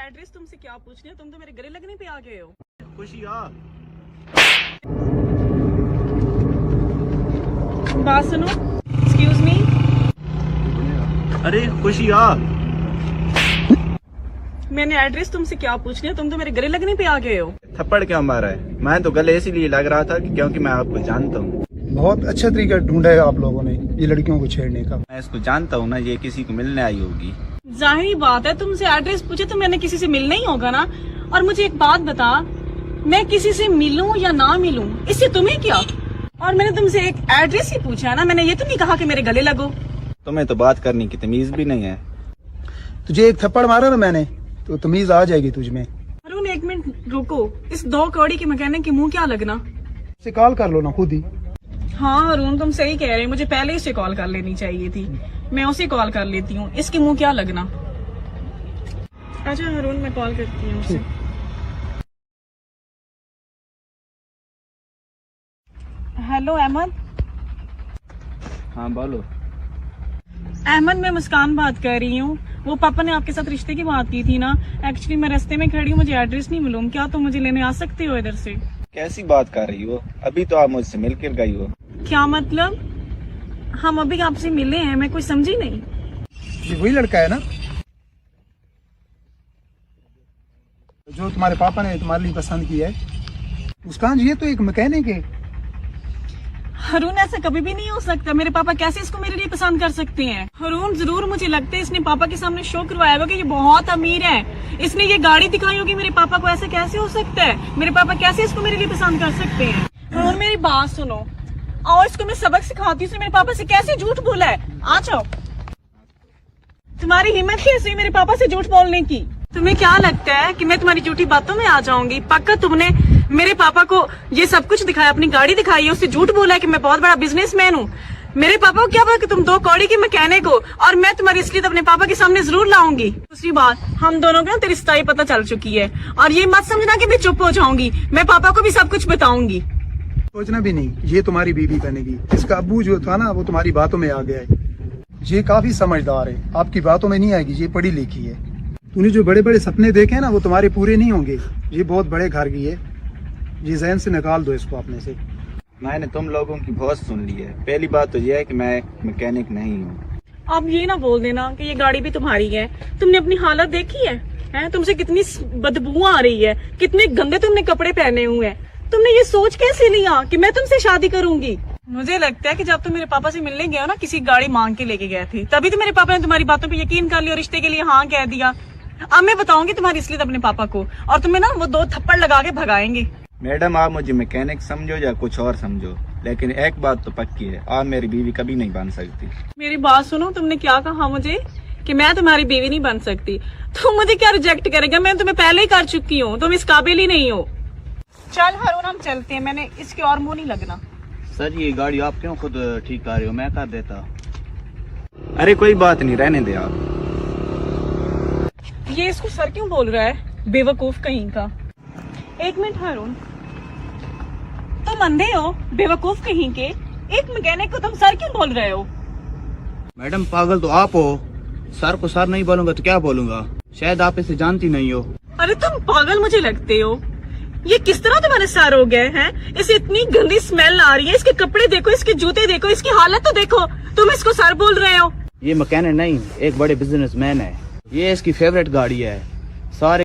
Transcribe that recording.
Address तुमसे क्या पूछनी है, तुम तो मेरे गले लगने पे आ गए हो। खुशी आ। बात सुनो, एक्सक्यूज मी। अरे खुशी आ। मैंने एड्रेस तुमसे क्या पूछनी है, तुम तो मेरे गले लगने पे आ गए हो। थप्पड़ क्यों मारा है? मैं तो गले इसीलिए लग रहा था कि क्योंकि मैं आपको जानता हूँ। बहुत अच्छा तरीका ढूंढा है आप लोगों ने ये लड़कियों को छेड़ने का। मैं इसको जानता हूँ ना, ये किसी को मिलने आई होगी। जाहिर बात है, तुमसे एड्रेस पूछे तो मैंने किसी से मिलना ही होगा ना। और मुझे एक बात बता, मैं किसी से मिलूं या ना मिलूं इससे तुम्हें क्या? और मैंने तुमसे एक एड्रेस ही पूछा है ना, मैंने ये तो नहीं कहा कि मेरे गले लगो। तुम्हें तो बात करने की तमीज भी नहीं है। तुझे एक थप्पड़ मारा ना मैंने तो तमीज आ जाएगी तुझमें। अरुण एक मिनट रुको, इस 2 कौड़ी के मैकेनिक के मुंह क्या लगना। से कॉल कर लो ना खुद ही। हाँ अरुण तुम सही कह रहे हो, मुझे पहले इसे कॉल कर लेनी चाहिए थी। मैं उसे कॉल कर लेती हूँ, इसके मुंह क्या लगना। अच्छा अरुण मैं कॉल करती हूँ उसे। हेलो अहमद। हाँ बोलो। अहमद मैं मुस्कान बात कर रही हूँ। वो पापा ने आपके साथ रिश्ते की बात की थी ना, एक्चुअली मैं रास्ते में खड़ी हूँ, मुझे एड्रेस नहीं मालूम, क्या तुम मुझे लेने आ सकते हो इधर से? कैसी बात कर रही हो? अभी तो आप मुझसे मिलकर गई हो। क्या मतलब? हम अभी आपसे मिले हैं, मैं कुछ समझी नहीं। ये वही लड़का है ना जो तुम्हारे पापा ने तुम्हारे लिए पसंद किया है? मुस्कान जी ये तो एक मैकेनिक है। हरून ऐसा कभी भी नहीं हो सकता, मेरे पापा कैसे इसको मेरे लिए पसंद कर सकते हैं? हरून जरूर मुझे लगता है इसने पापा के सामने शो करवाया होगा कि ये बहुत अमीर है, इसने ये गाड़ी दिखाई होगी मेरे पापा को। ऐसे कैसे हो सकता है? मेरे पापा कैसे इसको मेरे लिए पसंद कर सकते हैं? हरून मेरी बात सुनो, और इसको मैं सबक सिखाती हूँ, इसने मेरे पापा से कैसे झूठ बोला है। आ जाओ। तुम्हारी हिम्मत कैसे हुई मेरे पापा से झूठ बोलने की? तुम्हें क्या लगता है कि मैं तुम्हारी झूठी बातों में आ जाऊंगी? पक्का तुमने मेरे पापा को ये सब कुछ दिखाया, अपनी गाड़ी दिखाई है, उससे झूठ बोला है कि मैं बहुत बड़ा बिजनेसमैन हूँ। मेरे पापा को क्या पता कि तुम 2 कौड़ी की मैकेनिक हो, और मैं तुम्हारी असलियत अपने पापा के सामने जरूर लाऊंगी। दूसरी बात, हम दोनों को तेरी सच्चाई पता चल चुकी है, और ये मत समझना कि मैं चुप हो जाऊंगी, मैं पापा को भी सब कुछ बताऊंगी। सोचना भी नहीं, ये तुम्हारी बीवी बनेगी। इसका अब्बू जो था ना वो तुम्हारी बातों में आ गया है। ये काफी समझदार है, आपकी बातों में नहीं आएगी, ये पढ़ी लिखी है। तूने जो बड़े बड़े सपने देखे ना वो तुम्हारे पूरे नहीं होंगे। ये बहुत बड़े घर की है, ये जहन से निकाल दो इसको अपने से। मैंने तुम लोगों की बहुत सुन ली है। पहली बात तो यह है कि मैं मैकेनिक नहीं हूँ। अब ये ना बोल देना कि ये गाड़ी भी तुम्हारी है। तुमने अपनी हालत देखी है? तुमसे कितनी बदबू आ रही है, कितने गंदे तुमने कपड़े पहने हुए हैं। तुमने ये सोच कैसे लिया कि मैं तुमसे शादी करूंगी? मुझे लगता है कि जब तुम मेरे पापा से मिलने गए हो ना, किसी गाड़ी मांग के लेके गए थे, तभी तो मेरे पापा ने तुम्हारी बातों पे यकीन कर लिया और रिश्ते के लिए हाँ कह दिया। अब मैं बताऊंगी तुम्हारी असलियत अपने पापा को, और तुम्हें ना वो 2 थप्पड़ लगा के भगाएंगे। मैडम आप मुझे मैकेनिक समझो या कुछ और समझो, लेकिन एक बात तो पक्की है, आप मेरी बीवी कभी नहीं बन सकती। मेरी बात सुनो, तुमने क्या कहा मुझे कि मैं तुम्हारी बीवी नहीं बन सकती? तुम मुझे क्या रिजेक्ट करेगा? मैं तुम्हें पहले ही कर चुकी हूँ, तुम इस काबिल ही नहीं हो। चल हरून हम चलते हैं, मैंने इसके और मुंह नहीं लगना। सर ये गाड़ी आप क्यों खुद ठीक कर रहे हो, मैं कर देता। अरे कोई बात नहीं, रहने दे आप। ये इसको सर क्यों बोल रहा है, बेवकूफ कहीं का। एक मिनट हरून, तुम अंधे हो बेवकूफ कहीं के? एक मैकेनिक को तुम सर क्यों बोल रहे हो? मैडम पागल तो आप हो, सर को सर नहीं बोलूंगा तो क्या बोलूंगा? शायद आप इसे जानती नहीं हो। अरे तुम पागल मुझे लगते हो। ये किस तरह तुम्हारे सर हो गए हैं? इसे इतनी गंदी स्मेल आ रही है, इसके कपड़े देखो, इसके जूते देखो, इसकी हालत तो देखो, तुम इसको सर बोल रहे हो। ये मैकेनिक नहीं, एक बड़े बिजनेसमैन है। ये इसकी फेवरेट गाड़ी है। सारे